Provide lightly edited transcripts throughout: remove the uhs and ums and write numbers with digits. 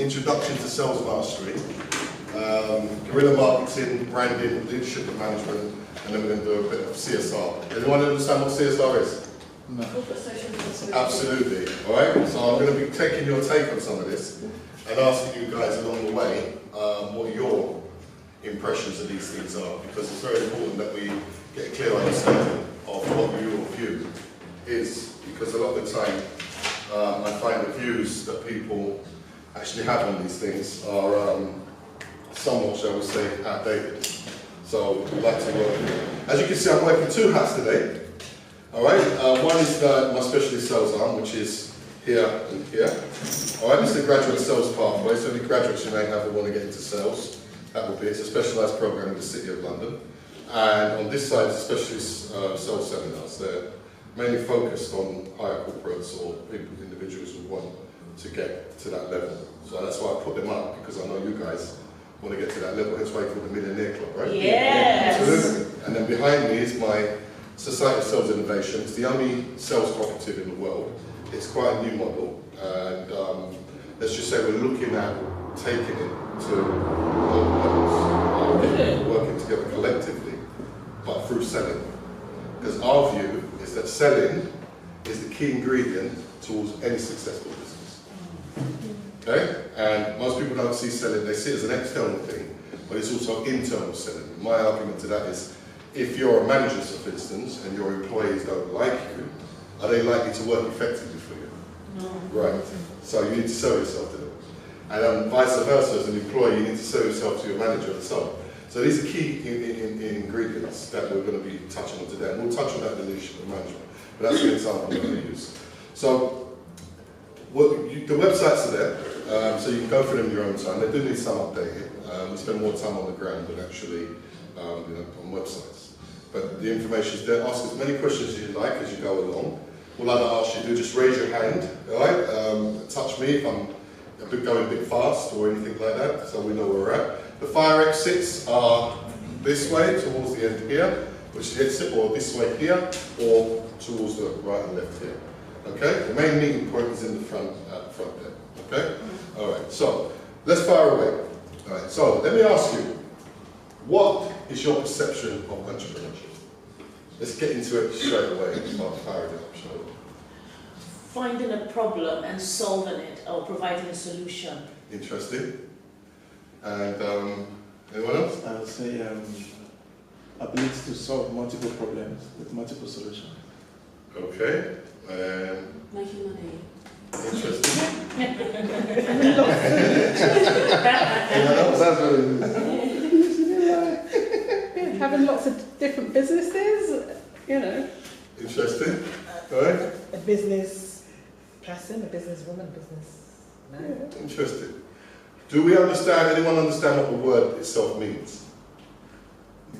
introduction to sales mastery, guerrilla marketing, branding, leadership and management, and then we're going to do a bit of CSR. Anyone understand what CSR is? No. Absolutely. All right. So I'm going to be taking your take on some of this and asking you guys along the way what your impressions of these things are, because it's very important that we get a clear understanding of what your view is, because a lot of the time I find the views that people actually have on these things are somewhat, shall we say, outdated. So I'd like to work. As you can see, I'm working two hats today. All right. One is my specialist sales arm, which is here and here. All right. This is the graduate sales pathway. So any graduates you may have that want to get into sales, that will be. It's a specialised program in the City of London. And on this side is specialist sales seminars. They're mainly focused on higher corporates or people, individuals who want to get to that level. So that's why I put them up, because I know you guys want to get to that level. That's why it's called the Millionaire Club, right? Yes. Absolutely. And then behind me is my Society of Sales Innovation. It's the only sales cooperative in the world. It's quite a new model, and let's just say we're looking at taking it to local levels, working together collectively, but through selling. Because our view is that selling is the key ingredient towards any successful business. Okay? And most people don't see selling, they see it as an external thing, but it's also internal selling. My argument to that is, if you're a manager, for instance, and your employees don't like you, are they likely to work effectively for you? No. Right. So you need to sell yourself to them. And vice versa, as an employee, you need to sell yourself to your manager and so on. So these are key ingredients that we're going to be touching on today. And we'll touch on that in leadership and management. But that's the example we're going to use. So the websites are there, so you can go through them in your own time. They do need some updating. We spend more time on the ground than actually on websites. But the information is there. Ask as many questions as you like as you go along. All I'd ask you to do, just raise your hand, all right? Touch me if I'm going a bit fast or anything like that, so we know where we're at. The fire exits are this way, towards the end here, which is the exit, or this way here, or towards the right and left here. Okay? The main meeting point is in the front there. Okay? All right, so let's fire away. All right, so let me ask you, what is your perception of entrepreneurship? Let's get into it straight away and start firing it up, shall we? Finding a problem and solving it, or providing a solution. Interesting. And anyone else? I would say ability to solve multiple problems with multiple solutions. Okay. Making money. Interesting. Anyone else? That's what it is. Having lots of different businesses, you know. Interesting. All right. A business person, a businesswoman, a business man. Interesting. Do we understand, anyone understand what the word itself means?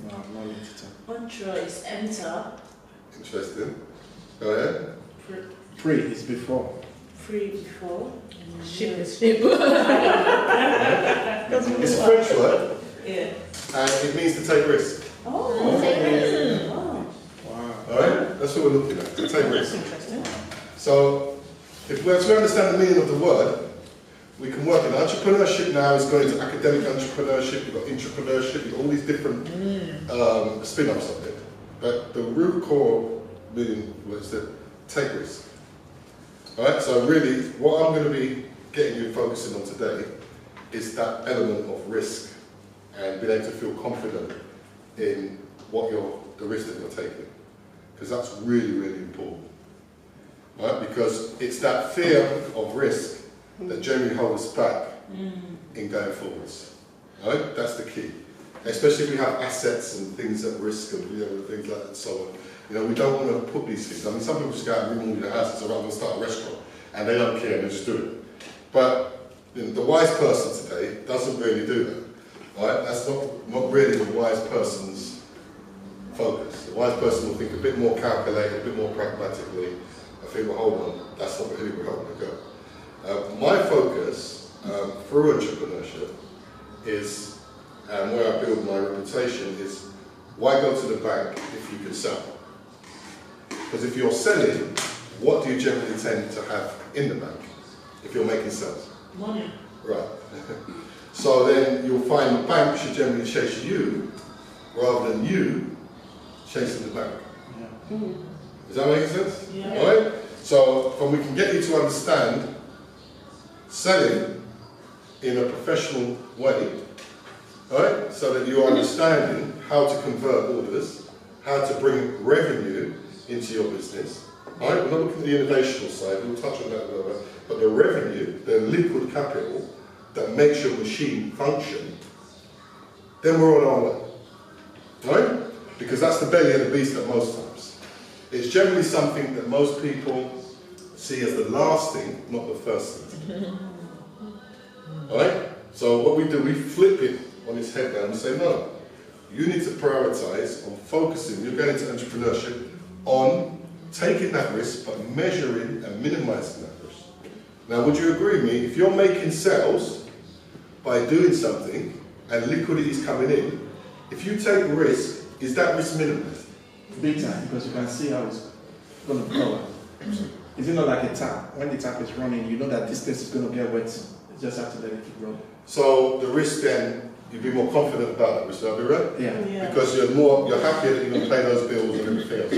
No, I'm not linked to it. Mantra is enter. Interesting. Go ahead. Pre is before. Free before. Ship is ship. It's a French word, Yeah. and it means to take risk. Oh, take risk. Oh. Wow. All right? That's what we're looking at, to take That's risk. interesting. So, if we understand the meaning of the word, we can work in entrepreneurship now. Is going to academic entrepreneurship, you've got entrepreneurship, you've got all these different spin-offs of it. But the root core meaning was to take risk. Alright, so really what I'm going to be getting you focusing on today is that element of risk and being able to feel confident in the risk that you're taking. Because that's really, really important. Right? Because it's that fear of risk that generally holds us back in going forwards. Right? That's the key. Especially if we have assets and things at risk and things like that and so on. We don't want to put these things. I mean, some people just go out and remove their houses, so I'm going to start a restaurant, and they don't care, and they just do it. But the wise person today doesn't really do that. Right? That's not really the wise person's focus. The wise person will think a bit more calculated, a bit more pragmatically. I think, well, hold on, that's not really where I want to go. My focus through entrepreneurship is, and where I build my reputation is, why go to the bank if you can sell? Because if you're selling, what do you generally tend to have in the bank if you're making sales? Money. Right. So then you'll find the bank should generally chase you rather than you chasing the bank. Yeah. Does that make sense? Yeah. All right? So we can get you to understand selling in a professional way, all right? So that you're understanding how to convert orders, how to bring revenue into your business. All right? We're not looking at the innovational side, we'll touch on that a little bit, but the revenue, the liquid capital that makes your machine function, then we're on our way. All right? Because that's the belly of the beast at most times. It's generally something that most people see as the last thing, not the first thing. Alright? So what we do, we flip it on its head now and say, no, you need to prioritize on focusing, you're going into entrepreneurship, on taking that risk, but measuring and minimizing that risk. Now, would you agree with me, if you're making sales by doing something and liquidity is coming in, if you take risk, is that risk minimized? Big time, because you can see how it's going to go. Is it not like a tap? When the tap is running, you know that this place is going to get wet. You just have to let it keep running. So the risk then, you'd be more confident about that risk, would I be right? Yeah. Yeah. Because you're happier that you're going to pay those bills and everything else.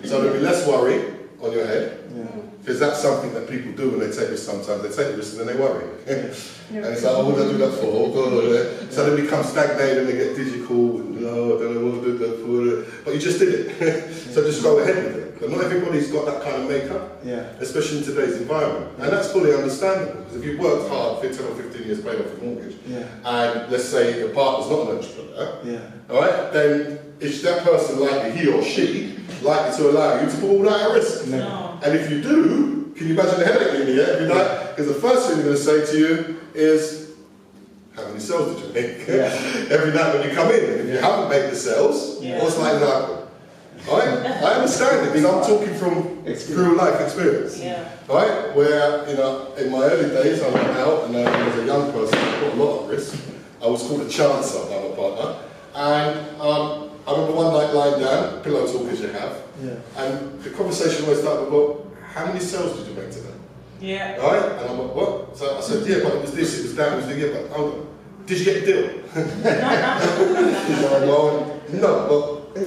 Yeah. So there'll be less worry on your head, Yeah. because that's something that people do when they take risks sometimes. They take the risk and then they worry. Yeah. And it's like, oh, what did I do that for? So they become stagnated and they get digital, and no, I don't know what to do that for. But you just did it. So just go ahead with it. But not everybody's got that kind of makeup, Yeah. especially in today's environment. And that's fully understandable, because if you've worked hard for 10 or 15 years paying off your mortgage, Yeah. and let's say your partner's not an entrepreneur, Yeah. all right, then is that person likely, he or she, likely to allow you to put all that at risk? No. And if you do, can you imagine the headache in the every night? Because the first thing they're going to say to you is, how many sales did you make? Yeah. Every night when you come in. If you haven't made the sales, Yeah. what's likely to happen? Alright? I understand it, because I'm talking from real life experience. Yeah. Right? Where, you know, in my early days I went out and as a young person I put a lot of risk. I was called a chancer by my partner. And I remember one night lying down, pillow talk as you have, Yeah. and the conversation always started with, well, how many sales did you make today? Yeah. Right? And I'm like, what? So I said, yeah, but it was this, it was that, it was the, yeah, but hold on. Did you get a deal? He's like, well, no, but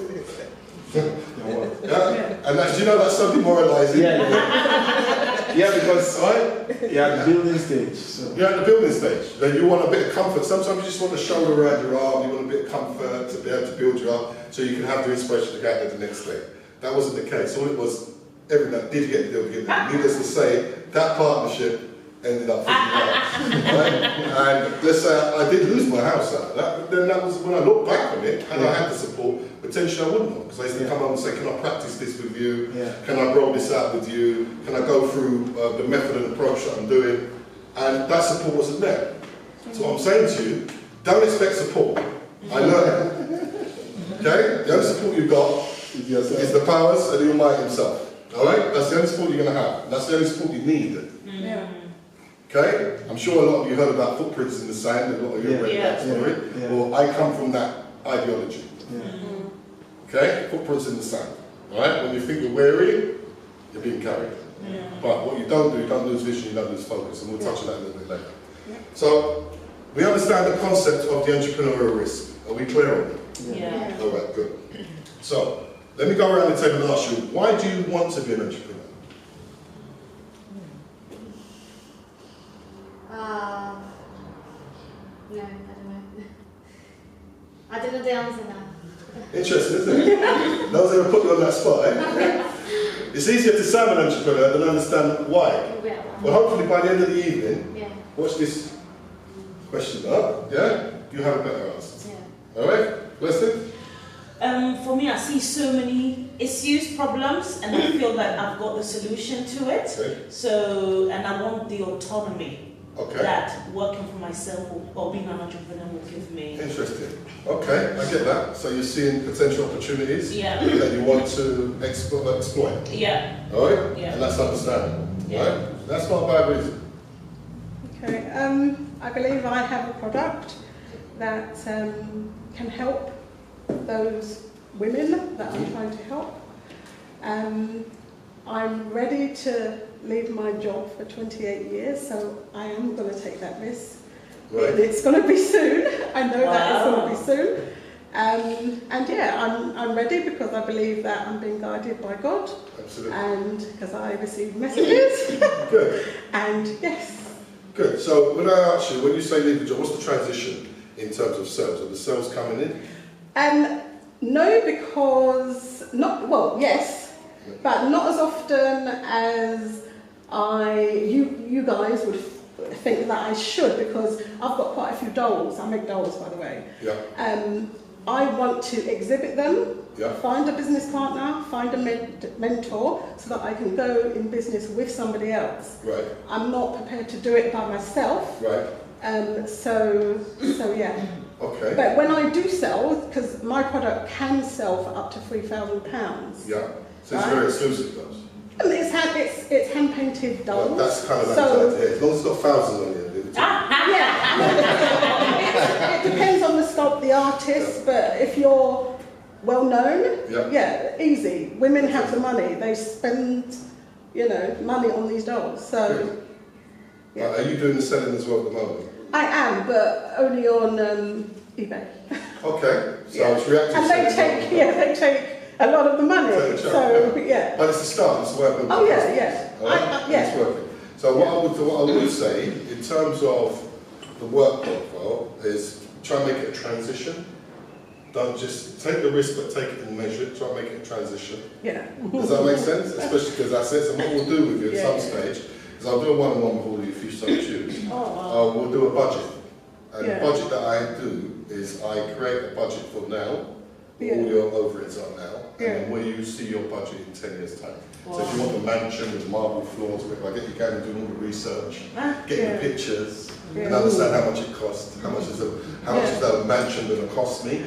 yeah. And that, do you know that's so demoralising? Yeah. Yeah, because Right? you're at the building stage. So. You're at the building stage. Then you want a bit of comfort. Sometimes you just want a shoulder around your arm, you want a bit of comfort to be able to build you up so you can have the inspiration to go out there the next day. That wasn't the case. All it was, every night, did you get the deal? Did you get the deal? Needless to say, that partnership ended up figuring out. Right? And let's say I did lose my house out of that, but then that was when I look back on it and I had the support, potentially I wouldn't have. Because I used to come home and say, can I practice this with you? Yeah. Can I roll this out with you? Can I go through the method and approach that I'm doing? And that support wasn't there. So what I'm saying to you, don't expect support. I learned it. Okay? The only support you've got is the powers of the Almighty Himself. Alright? That's the only support you're going to have. That's the only support you need. Yeah. Okay? I'm sure a lot of you heard about footprints in the sand, a lot of you have read that story. Yeah. Well, I come from that ideology. Yeah. Okay? Footprints in the sand. Alright? When you think you're weary, you're being carried. But what you don't do, you don't lose vision, you don't lose focus, and we'll touch on that a little bit later. So, we understand the concept of the entrepreneurial risk. Are we clear on it? Yeah. Alright, good. So, let me go around the table and ask you, why do you want to be an entrepreneur? No, I don't know. I don't know the answer now. Interesting, isn't it? No one's ever put you on that spot, eh? It's easier to sound an entrepreneur than understand why. Yeah. Well, hopefully by the end of the evening, Yeah. watch this question up, yeah? You have a better answer. Yeah. Alright? Leslie? For me, I see so many issues, problems, and I feel that I've got the solution to it. Okay. So, and I want the autonomy Okay. that working for myself or being an entrepreneur will give me. Interesting. Okay, I get that. So you're seeing potential opportunities Yeah. that you want to exploit. Yeah. Alright? Yeah. And that's understandable. Yeah. Right? That's not a bad reason. Okay, I believe I have a product that can help those women that I'm trying to help. I'm ready to leave my job for 28 years, so I am going to take that risk. Right. It's going to be soon. I know that it's going to Wow. be soon. And yeah, I'm ready because I believe that I'm being guided by God, Absolutely. and because I receive messages. Good. And yes. Good. So when I ask you, when you say leave the job, what's the transition in terms of sales? Are the sales coming in? No, because yes, but not as often as you guys would think that I should, because I've got quite a few dolls. I make dolls, by the way. Yeah. I want to exhibit them, Yeah. find a business partner, find a mentor, so that I can go in business with somebody else. Right. I'm not prepared to do it by myself. Right. So yeah. Okay. But when I do sell, because my product can sell for up to £3,000. Yeah. So it's Right. very exclusive, those. And it's hand painted dolls. Well, that's kind of like So- that. As long as it's got thousands on it. Yeah. It depends on the sculpt, the artist, but if you're well known, Yeah. easy. Women have the money. They spend, money on these dolls. So yeah. Are you doing the selling as well at the moment? I am, but only on eBay. Okay. So Yeah. it's reactive And they selling. take a lot of the money. Take a chunk, So yeah. But it's a start. It's the way I build Oh my yeah, business. yeah. All right? Yeah. It's working. So what I would say in terms of the work profile is try and make it a transition. Don't just take the risk, but take it and measure it. Try and make it a transition. Yeah. Does that make sense? Especially because that's it. So what we'll do with you at some stage is I'll do a one-on-one with all of you if you so choose. Oh, We'll do a budget. And Yeah. the budget that I do is I create a budget for now, Yeah. all your overheads are now, and Yeah. then where you see your budget in 10 years' time. So if you want a mansion with marble floors, I get you going and doing all the research, get Yeah. your pictures, and Yeah. understand how much it costs, how much is that mansion going to cost me,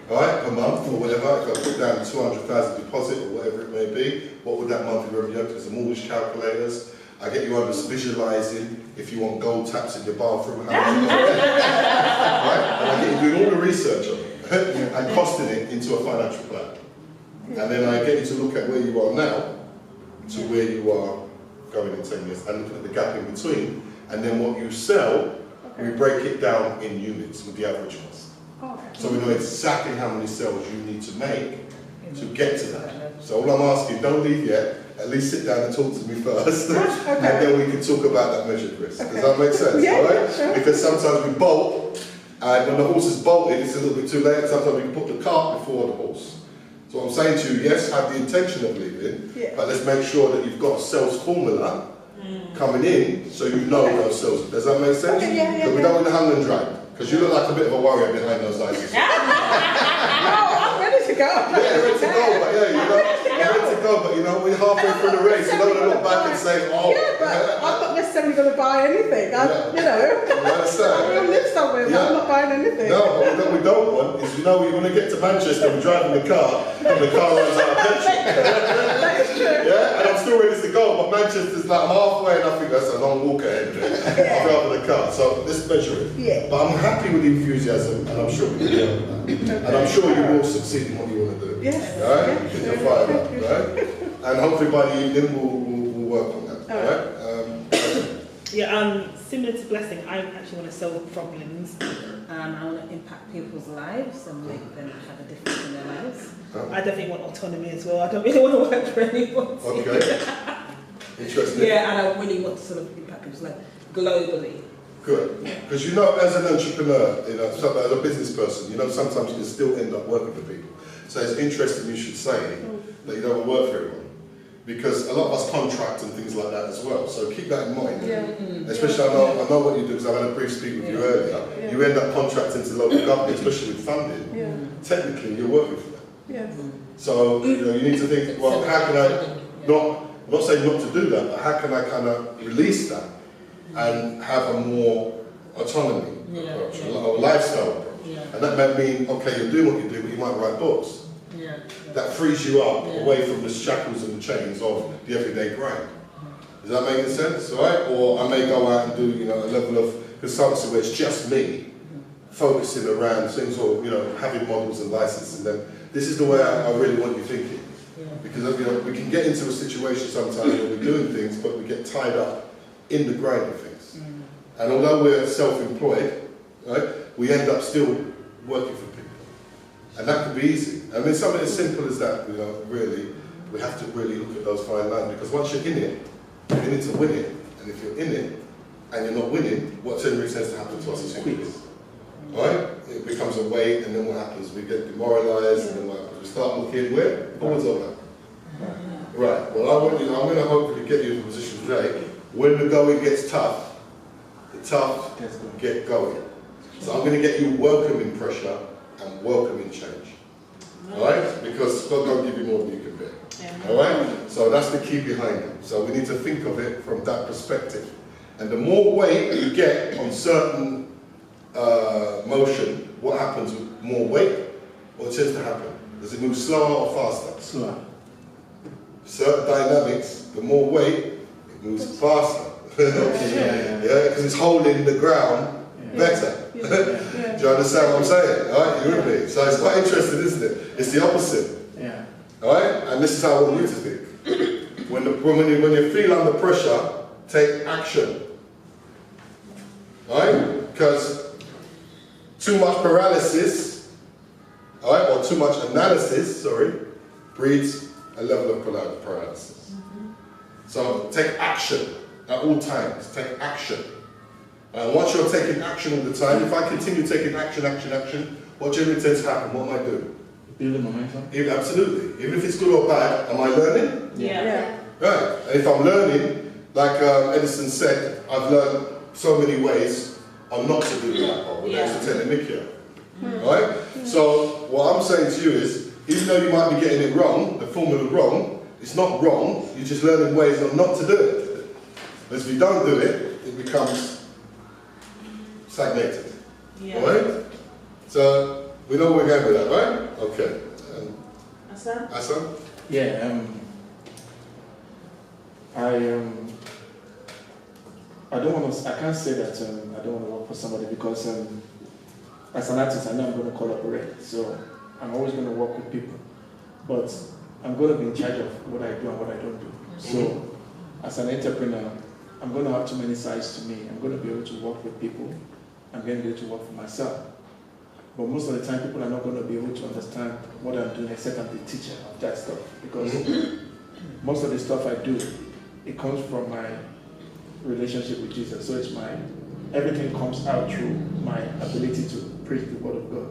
all right, per month or whatever. If I put down 200,000 deposit or whatever it may be, what would that monthly revenue be? Because the mortgage calculators. I get you under visualising if you want gold taps in your bathroom, how much right? And I get you doing all the research on it and costing it into a financial plan. And then I get you to look at where you are now to where you are going in 10 years and looking at the gap in between. And then what you sell, we break it down in units with the average cost. So we know exactly how many sales you need to make to get to that. So all I'm asking, don't leave yet. At least sit down and talk to me first, and then we can talk about that measured risk. Does that make sense? Yeah, all right? sure. Because sometimes we bolt, and when the horse is bolted, it's a little bit too late. Sometimes we can put the cart before the horse. So I'm saying to you, yes, have the intention of leaving, but let's make sure that you've got a sales formula coming in, so you know those sales. Does that make sense? Okay, yeah, But we don't want to hang and drag, because you look like a bit of a warrior behind those eyes. I'm ready to go. Yeah, you're ready to go, but yeah, you're ready to go, but we're halfway through the race. You don't want to look back and say, oh. Yeah, but I'm not necessarily going to buy anything. You I understand? will live somewhere, but I'm not buying anything. No, but what we don't want is, we're going to get to Manchester, we're driving the car, and the car runs out of petrol. That is true. Yeah, and I'm still ready to go, but Manchester's like I'm halfway, and I think that's a long walk ahead of it. I'll drive the car, so let's measure it. Yeah. But I'm happy with the enthusiasm, and I'm sure we can do that. And I'm sure you will succeed in what you want to do. Yes. Right? Yes. Because you're fired up, right? And hopefully by the evening we'll work on that. All right? Yeah, similar to Blessing, I actually want to solve problems. I want to impact people's lives and make them have a difference in their lives. I definitely want autonomy as well. I don't really want to work for anyone. Okay. Interesting. Yeah, and I really want to sort of impact people's lives globally. Good. Because as an entrepreneur, as a business person, sometimes you can still end up working for people. So it's interesting you should say that you don't work for everyone. Because a lot of us contract and things like that as well. So keep that in mind. Yeah. Especially, I know what you do because I had a brief speak with you earlier. Yeah. You end up contracting to local government, especially with funding. Yeah. Technically, you're working for them. Yeah. So you need to think, well, how can I I'm not saying not to do that, but how can I kind of release that and have a more autonomy approach, a lifestyle approach? And that might mean, okay, you're doing what you do, but you might write books. That frees you up away from the shackles and the chains of the everyday grind. Does that make sense? All right? Or I may go out and do, a level of consultancy where it's just me, focusing around things, or having models and licensing them. This is the way I really want you thinking. Because we can get into a situation sometimes where we're doing things, but we get tied up in the grind of things. And although we're self-employed, right, we end up still working for people. And that can be easy. I mean, something as simple as that, really, we have to really look at those fine lines, because once you're in it, you need to win it. And if you're in it and you're not winning, what generally tends to happen to us is quit. Right? It becomes a weight, and then what happens? We get demoralised, and then what happens? We start looking where? Forwards or back. Right. Well, I'm going to hopefully get you in a position today, when the going gets tough, the tough get going. So I'm going to get you welcoming pressure and welcoming change. Alright? Because God don't give you more than you can bear. Alright? So that's the key behind it. So we need to think of it from that perspective. And the more weight you get on certain motion, what happens with more weight? What tends to happen? Does it move slower or faster? Slower. Certain dynamics, the more weight, it moves faster. Yeah, because it's holding the ground better. Do you understand what I'm saying? All right, you with me? So it's quite interesting, isn't it? It's the opposite. Yeah. All right, and this is how I want you to think. When you feel under pressure, take action. All right, because too much paralysis, all right, or too much analysis, breeds a level of paralysis. So take action at all times. Take action. And once you're taking action all the time, if I continue taking action, what generally tends to happen? What am I doing? Building momentum. Absolutely. Even if it's good or bad, am I learning? Yeah. Right. And if I'm learning, like Edison said, I've learned so many ways on not to do that, or with telling Mickey. Right? So what I'm saying to you is, even though you might be getting it wrong, the formula wrong, it's not wrong, you're just learning ways on not to do it. But if you don't do it, it becomes stagnated. Yeah. Right? So we know where we're going with that, right? Okay. Hassan? Yeah, I don't want to, I can't say that I don't want to work for somebody, because as an artist, I know I'm going to collaborate. So I'm always going to work with people. But I'm going to be in charge of what I do and what I don't do. So as an entrepreneur, I'm going to have too many sides to me. I'm going to be able to work with people. I'm going to be able to work for myself. But most of the time, people are not going to be able to understand what I'm doing, except I'm the teacher of that stuff. Because most of the stuff I do, it comes from my relationship with Jesus. So it's everything comes out through my ability to preach the word of God.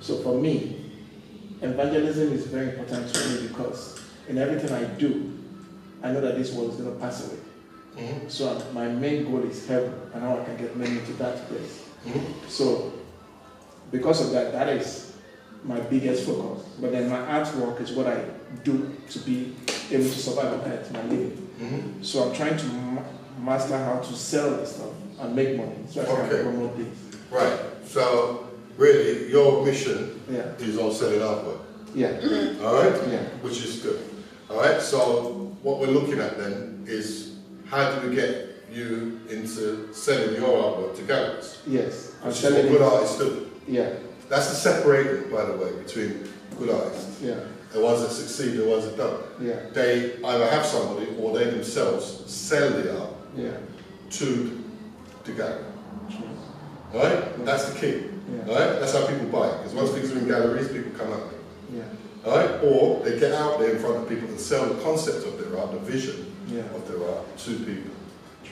So for me, evangelism is very important to me, because in everything I do, I know that this world is going to pass away. So my main goal is heaven, and how I can get many to that place. So because of that, that is my biggest focus. But then my artwork is what I do to be able to survive on earth, my living. So I'm trying to master how to sell this stuff and make money, so I can promote this. Right. So really, your mission is on selling artwork. All right. Which is good. All right. So what we're looking at then is, how do we get you into selling your artwork to galleries? Yes. Which is what good artists do. Yeah. That's the separating, by the way, between good artists. Yeah. The ones that succeed, the ones that don't. Yeah. They either have somebody, or they themselves sell the art to the gallery. Right? That's the key. Right? That's how people buy it. Because once things are in galleries, people come out. Right? Or they get out there in front of people and sell the concept of their art, the vision of their art to people.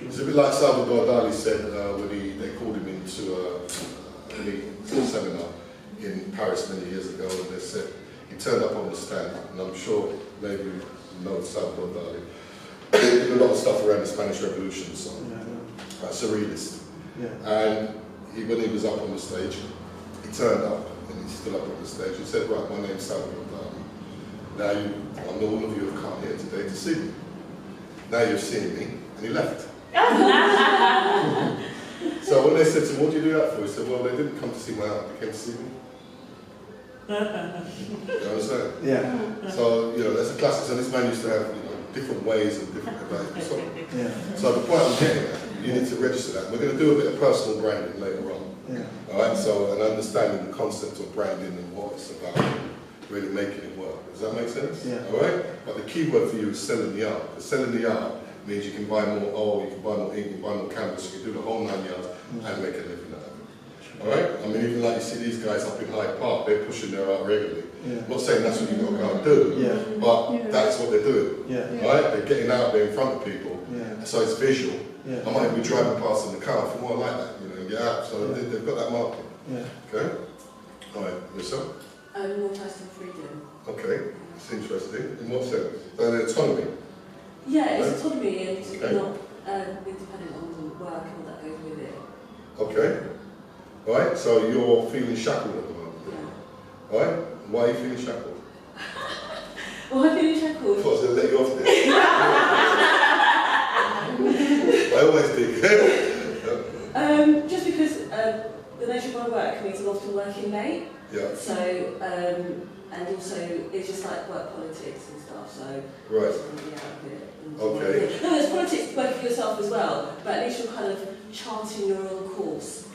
It's a bit like Salvador Dali said when they called him into a seminar in Paris many years ago, and they said he turned up on the stand, and I'm sure maybe you know Salvador Dali. He did a lot of stuff around the Spanish Revolution, so surrealist. And when he was up on the stage, he turned up and he stood up on the stage and said, "Right, my name's Salvador Dali. Now I know all of you have come here today to see me. Now you've seen me," and he left. So when they said to him, "What do you do that for?" He said, "Well, they didn't come to see my art, they came to see me." You understand? Yeah. So, that's a classic. So this man used to have, different ways and different advice. So the point I'm getting at, you need to register that. We're going to do a bit of personal branding later on. All right. So, and understanding the concept of branding and what it's about. really making it work. Does that make sense? Yeah. All right? But the key word for you is selling the art. Because selling the art means you can buy more oil, you can buy more ink, you can buy more canvas, you can do the whole 9 yards and make a living out of it. All right? I mean, even like you see these guys up in Hyde Park, they're pushing their art regularly. Yeah. I'm not saying that's what you've got to go and do, Yeah. but that's what they're doing. Yeah. Right? They're getting out there in front of people, Yeah. so it's visual. Yeah. I might be driving past in the car, I think, well, I like that, you know, and get out. So they've got that market. Yeah. Okay? All right, yourself? More personal freedom. Okay, it's interesting. In what sense? So the autonomy? Yeah, it's autonomy and Okay. not being dependent on work and all that goes with it. Okay. All right, so you're feeling shackled at the moment. Yeah. All right? Why are you feeling shackled? Well, I feel I shackled. thought I was going to let you off there. I always think. Just because the nature of my work means I'm often working late. Yeah. So, and also it's just like work politics and stuff. So, Right. just want to be out of it. And Okay. no, there's politics working for yourself as well, but at least you're kind of charting your own course.